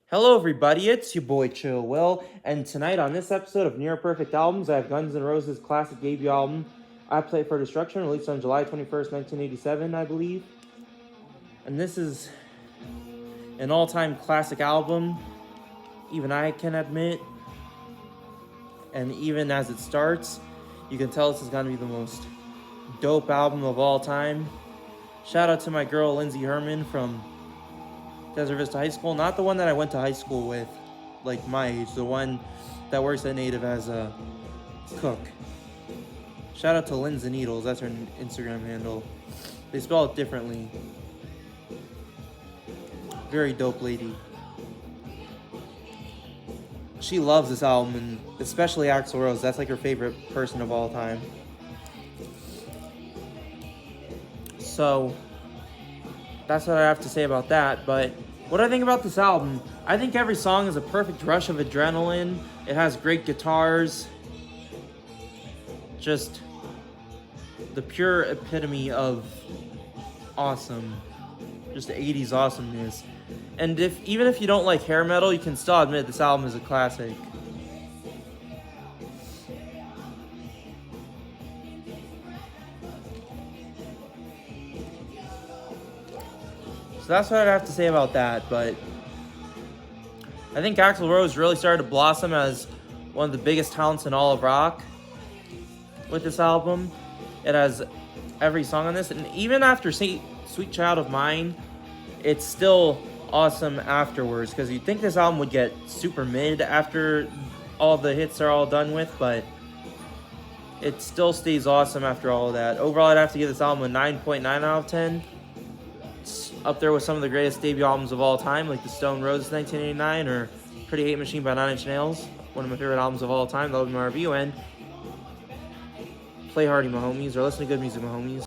Hello, everybody. It's your boy Chill Will, and tonight on this episode of Near Perfect Albums, I have Guns N' Roses' classic debut album, "Appetite for Destruction," released on July 21st, 1987, I believe. And this is an all-time classic album, even I can admit. And even as it starts, you can tell this is gonna be the most dope album of all time. Shout out to my girl Lindsay Herman from Desert Vista High School, not the one that I went to high school with, like my age, the one that works at Native as a cook. Shout out to Lindsay Needles, that's her Instagram handle. They spell it differently. Very dope lady. She loves this album, and especially Axl Rose. That's like her favorite person of all time. So, that's what I have to say about that. But what do I think about this album? I think every song is a perfect rush of adrenaline. It has great guitars. Just the pure epitome of awesome. Just 80s awesomeness. And even if you don't like hair metal, you can still admit this album is a classic. So that's what I'd have to say about that, but I think Axl Rose really started to blossom as one of the biggest talents in all of rock with this album. It has every song on this, and even after Sweet Child of Mine, it's still awesome afterwards, because you'd think this album would get super mid after all the hits are all done with, but it still stays awesome after all of that. Overall, I'd have to give this album a 9.9 out of 10. It's up there with some of the greatest debut albums of all time, like the Stone Roses 1989 or Pretty Hate Machine by Nine Inch Nails, one of my favorite albums of all time. That'll be my review, and play hardy, my homies, or listen to good music, my homies.